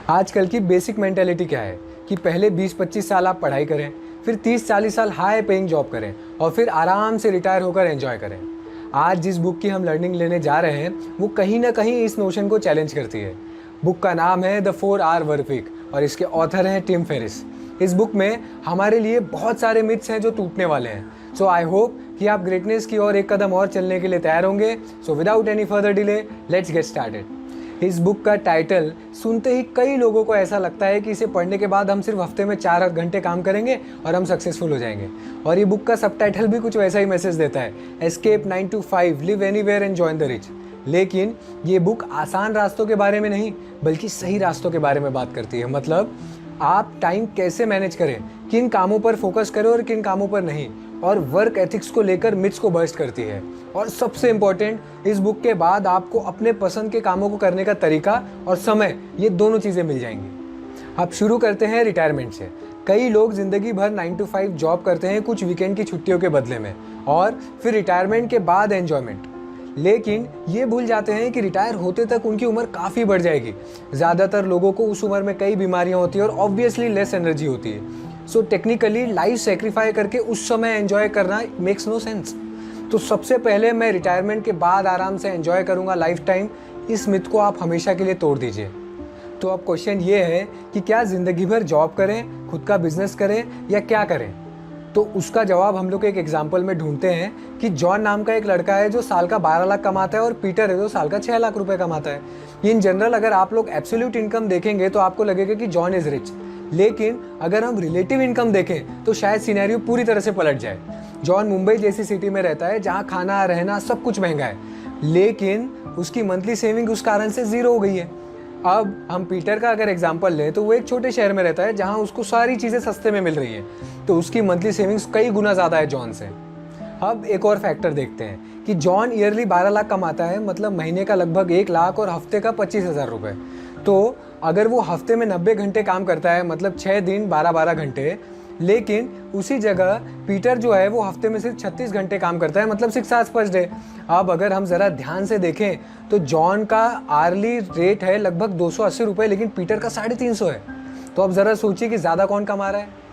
आजकल की basic mentality क्या है कि पहले 20-25 साल आप पढ़ाई करें, फिर 30-40 साल हाई पेइंग जॉब करें और फिर आराम से रिटायर होकर एंजॉय करें। आज जिस बुक की हम लर्निंग लेने जा रहे हैं वो कहीं ना कहीं इस नोशन को चैलेंज करती है। बुक का नाम है द 4 आवर वर्क वीक और इसके ऑथर हैं टिम फेरिस। इस बुक में हमारे लिए बहुत सारे मिथ्स हैं जो टूटने वाले हैं। सो आई होप कि आप ग्रेटनेस की ओर एक कदम और चलने के लिए तैयार होंगे। So without any further delay let's get started. इस बुक का टाइटल सुनते ही कई लोगों को ऐसा लगता है कि इसे पढ़ने के बाद हम सिर्फ हफ्ते में 4 घंटे काम करेंगे और हम सक्सेसफुल हो जाएंगे। और ये बुक का सबटाइटल भी कुछ वैसा ही मैसेज देता है, escape 9 to 5, live anywhere and join the rich. लेकिन ये बुक आसान रास्तों के बारे में नहीं बल्कि सही रास्तों के बारे में बात करती है। मतलब आप टाइम कैसे मैनेज करें, किन कामों पर फोकस करें और किन कामों पर नहीं, और वर्क एथिक्स को लेकर मिथ्स को बर्स्ट करती है। और सबसे इम्पोर्टेंट, इस बुक के बाद आपको अपने पसंद के कामों को करने का तरीका और समय, ये दोनों चीज़ें मिल जाएंगी। अब शुरू करते हैं रिटायरमेंट से। कई लोग ज़िंदगी भर 9 to 5 जॉब करते हैं कुछ वीकेंड की छुट्टियों के बदले में, और फिर रिटायरमेंट के बाद एन्जॉयमेंट। लेकिन ये भूल जाते हैं कि रिटायर होते तक उनकी उम्र काफ़ी बढ़ जाएगी। ज़्यादातर लोगों को उस उम्र में कई बीमारियां होती है और ऑब्वियसली लेस एनर्जी होती है। सो टेक्निकली लाइफ सेक्रीफाई करके उस समय एंजॉय करना मेक्स नो सेंस। तो सबसे पहले मैं रिटायरमेंट के बाद आराम से एंजॉय करूँगा लाइफ टाइम, इस मिथ को आप हमेशा के लिए तोड़ दीजिए। तो अब क्वेश्चन ये है कि क्या ज़िंदगी भर जॉब करें, खुद का बिजनेस करें या क्या करें? तो उसका जवाब हम लोग एक एग्जाम्पल में ढूंढते हैं कि जॉन नाम का एक लड़का है जो साल का 12 लाख कमाता है और पीटर है जो साल का 6 लाख रुपए कमाता है। इन जनरल अगर आप लोग एब्सोल्यूट इनकम देखेंगे तो आपको लगेगा कि जॉन इज रिच, लेकिन अगर हम रिलेटिव इनकम देखें तो शायद सिनेरियो पूरी तरह से पलट जाए। जॉन मुंबई जैसी सिटी में रहता है जहाँ खाना रहना सब कुछ महंगा है, लेकिन उसकी मंथली सेविंग उस कारण से ज़ीरो हो गई है। अब हम पीटर का अगर एग्जांपल लें तो वो एक छोटे शहर में रहता है जहाँ उसको सारी चीज़ें सस्ते में मिल रही हैं, तो उसकी मंथली सेविंग्स कई गुना ज़्यादा है जॉन से। अब एक और फैक्टर देखते हैं कि जॉन ईयरली 12 लाख कमाता है, मतलब महीने का लगभग 1 लाख और हफ्ते का 25,000 रुपये। तो अगर वो हफ्ते में 90 घंटे काम करता है, मतलब 6 दिन 12-12 घंटे, लेकिन उसी जगह पीटर जो है वो हफ्ते में सिर्फ 36 घंटे काम करता है, मतलब 6 आवर्स पर डे। अब अगर हम ज़रा ध्यान से देखें तो जॉन का आर्ली रेट है लगभग 280 रुपये, लेकिन पीटर का 350 है। तो अब ज़रा सोचिए कि ज़्यादा कौन कमा रहा है।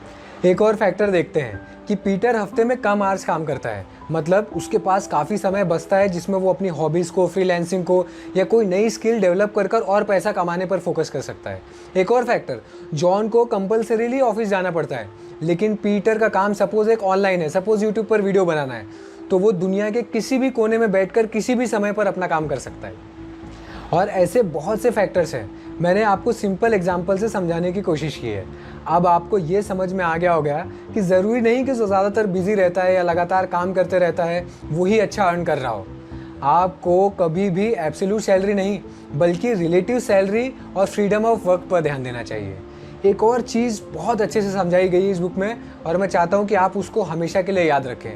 एक और फैक्टर देखते हैं कि पीटर हफ्ते में कम आवर्स काम करता है, मतलब उसके पास काफ़ी समय बचता है जिसमें वो अपनी हॉबीज़ को, फ्रीलांसिंग को या कोई नई स्किल डेवलप कर और पैसा कमाने पर फोकस कर सकता है। एक और फैक्टर, जॉन को कंपल्सरीली ऑफिस जाना पड़ता है, लेकिन पीटर का काम सपोज एक ऑनलाइन है, सपोज यूट्यूब पर वीडियो बनाना है, तो वो दुनिया के किसी भी कोने में बैठकर किसी भी समय पर अपना काम कर सकता है। और ऐसे बहुत से फैक्टर्स हैं, मैंने आपको सिंपल एग्जांपल से समझाने की कोशिश की है। अब आपको ये समझ में आ गया होगा कि ज़रूरी नहीं कि जो ज़्यादातर बिजी रहता है या लगातार काम करते रहता है वही अच्छा अर्न कर रहा हो। आपको कभी भी एब्सोल्यूट सैलरी नहीं बल्कि रिलेटिव सैलरी और फ्रीडम ऑफ वर्क पर ध्यान देना चाहिए। एक और चीज़ बहुत अच्छे से समझाई गई है इस बुक में, और मैं चाहता हूँ कि आप उसको हमेशा के लिए याद रखें।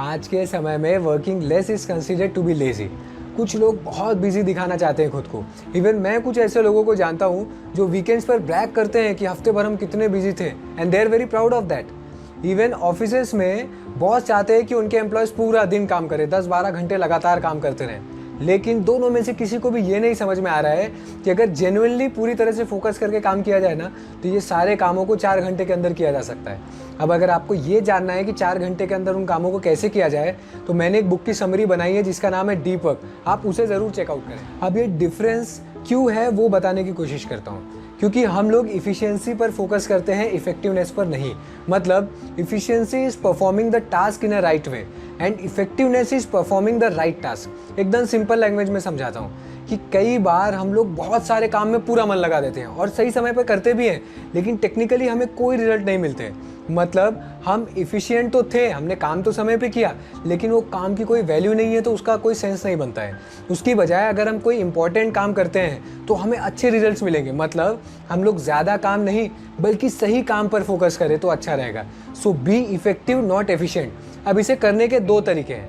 आज के समय में working less is considered to be lazy. कुछ लोग बहुत बिजी दिखाना चाहते हैं खुद को। इवन मैं कुछ ऐसे लोगों को जानता हूँ जो वीकेंड्स पर ब्रैग करते हैं कि हफ्ते भर हम कितने बिजी थे, and they are very proud of that. Even offices में बॉस चाहते हैं कि उनके एम्प्लॉयज़ पूरा दिन काम करें, 10-12 घंटे लगातार काम करते रहें, लेकिन दोनों में से किसी को भी ये नहीं समझ में आ रहा है कि अगर जेन्युइनली पूरी तरह से फोकस करके काम किया जाए ना तो ये सारे कामों को 4 घंटे के अंदर किया जा सकता है। अब अगर आपको ये जानना है कि 4 घंटे के अंदर उन कामों को कैसे किया जाए तो मैंने एक बुक की समरी बनाई है जिसका नाम है डीप वर्क, आप उसे ज़रूर चेकआउट करें। अब ये डिफरेंस क्यों है वो बताने की कोशिश करता हूँ, क्योंकि हम लोग इफ़िशियंसी पर फोकस करते हैं, इफेक्टिवनेस पर नहीं। मतलब efficiency is performing the task in a right way and effectiveness is performing the right task. एकदम सिंपल लैंग्वेज में समझाता हूँ कि कई बार हम लोग बहुत सारे काम में पूरा मन लगा देते हैं और सही समय पर करते भी हैं, लेकिन टेक्निकली हमें कोई रिजल्ट नहीं मिलते। मतलब हम इफ़िशियंट तो थे, हमने काम तो समय पे किया, लेकिन वो काम की कोई वैल्यू नहीं है तो उसका कोई सेंस नहीं बनता है। उसकी बजाय अगर हम कोई इंपॉर्टेंट काम करते हैं तो हमें अच्छे रिजल्ट्स मिलेंगे। मतलब हम लोग ज़्यादा काम नहीं बल्कि सही काम पर फोकस करें तो अच्छा रहेगा। सो बी इफेक्टिव नॉट एफिशिएंट। अब इसे करने के 2 तरीके हैं।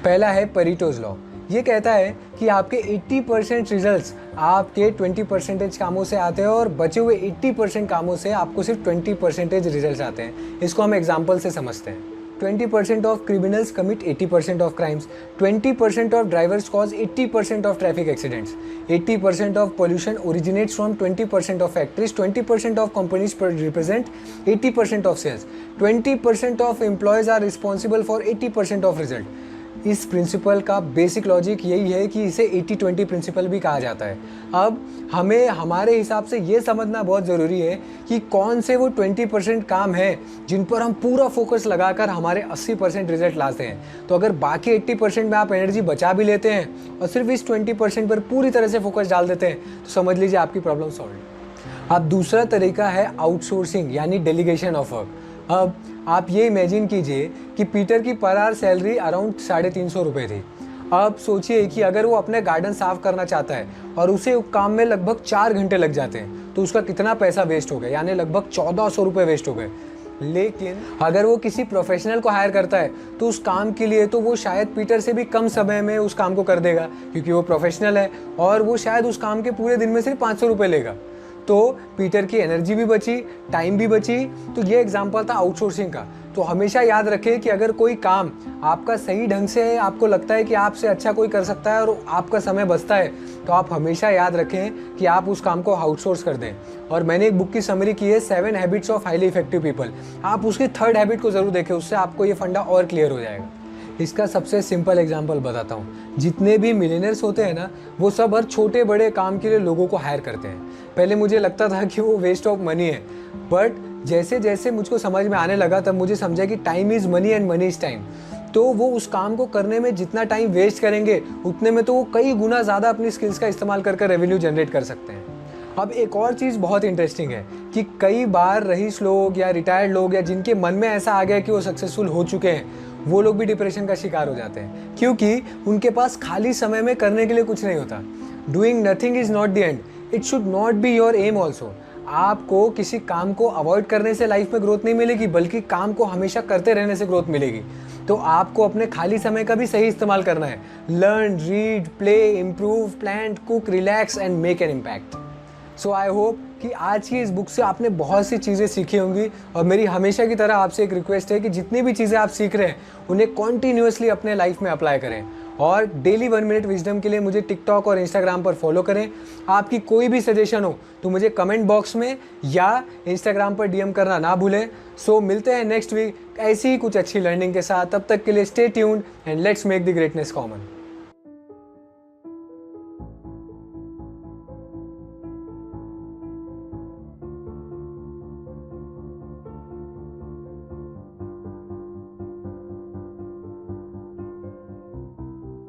पहला है पेरेटोज लॉ। ये कहता है कि आपके 80% रिजल्ट्स आपके 20% कामों से आते हैं और बचे हुए 80% कामों से आपको सिर्फ 20% रिजल्ट्स आते हैं। इसको हम एग्जांपल से समझते हैं। 20% of criminals commit 80% of crimes, 20% of drivers cause 80% of traffic accidents, 80% of pollution originates from 20% of factories, 20% of companies represent 80% of sales, 20% of employees are responsible for 80% of result. इस principal का basic logic यही है कि इसे 80-20 principal भी कहा जाता है। अब हमें हमारे हिसाब से ये समझना बहुत ज़रूरी है कि कौन से वो 20% काम है जिन पर हम पूरा फोकस लगाकर हमारे 80% रिजल्ट लाते हैं। तो अगर बाकी 80% में आप एनर्जी बचा भी लेते हैं और सिर्फ इस 20% पर पूरी तरह से फोकस डाल देते हैं तो समझ लीजिए आपकी प्रॉब्लम सॉल्व। अब दूसरा तरीका है आउटसोर्सिंग यानी डेलीगेशन ऑफ वर्क। अब आप ये इमेजिन कीजिए कि पीटर की पर आवर सैलरी अराउंड 350 रुपये थी। अब सोचिए कि अगर वो अपने गार्डन साफ करना चाहता है और उसे काम में लगभग 4 घंटे लग जाते हैं तो उसका कितना पैसा वेस्ट हो गया, यानी लगभग 1400 रुपये वेस्ट हो गए। लेकिन अगर वो किसी प्रोफेशनल को हायर करता है तो उस काम के लिए तो वो शायद पीटर से भी कम समय में उस काम को कर देगा क्योंकि वो प्रोफेशनल है और वो शायद उस काम के पूरे दिन में सिर्फ 500 रुपये लेगा। तो पीटर की एनर्जी भी बची, टाइम भी बची। तो ये एग्जांपल था आउटसोर्सिंग का। तो हमेशा याद रखें कि अगर कोई काम आपका सही ढंग से है, आपको लगता है कि आपसे अच्छा कोई कर सकता है और आपका समय बचता है, तो आप हमेशा याद रखें कि आप उस काम को आउटसोर्स कर दें। और मैंने एक बुक की समरी की है 7 habits of highly effective people. आप उसकी 3rd हैबिट को ज़रूर देखें, उससे आपको ये फंडा और क्लियर हो जाएगा। इसका सबसे सिंपल एग्जांपल बताता हूँ। जितने भी मिलियनर्स होते हैं ना, वो सब हर छोटे बड़े काम के लिए लोगों को हायर करते हैं। पहले मुझे लगता था कि वो वेस्ट ऑफ मनी है, बट जैसे जैसे मुझको समझ में आने लगा तब मुझे समझा कि time is money and money is time. तो वो उस काम को करने में जितना टाइम वेस्ट करेंगे उतने में तो वो कई गुना ज़्यादा अपनी स्किल्स का इस्तेमाल कर रेवेन्यू जनरेट कर सकते हैं। अब एक और चीज़ बहुत इंटरेस्टिंग है कि कई बार रईस लोग या रिटायर्ड लोग या जिनके मन में ऐसा आ गया कि वो सक्सेसफुल हो चुके हैं, वो लोग भी डिप्रेशन का शिकार हो जाते हैं क्योंकि उनके पास खाली समय में करने के लिए कुछ नहीं होता। Doing nothing is not the end, it should not be your am also. आपको किसी काम को अवॉइड करने से लाइफ में ग्रोथ नहीं मिलेगी, बल्कि काम को हमेशा करते रहने से ग्रोथ मिलेगी। तो आपको अपने खाली समय का भी सही इस्तेमाल करना है। Learn, read, play, improve, plan, cook, relax and make an impact. So I hope कि आज की इस बुक से आपने बहुत सी चीज़ें सीखी होंगी। और मेरी हमेशा की तरह आपसे एक रिक्वेस्ट है कि जितनी भी चीज़ें आप सीख रहे हैं उन्हें कॉन्टीन्यूसली अपने लाइफ में अप्लाई करें। और डेली 1 मिनट विजडम के लिए मुझे टिकटॉक और इंस्टाग्राम पर फॉलो करें। आपकी कोई भी सजेशन हो तो मुझे कमेंट बॉक्स में या इंस्टाग्राम पर डीएम करना ना भूलें। सो मिलते हैं नेक्स्ट वीक ऐसी ही कुछ अच्छी लर्निंग के साथ। तब तक के लिए stay tuned and let's make the greatness common.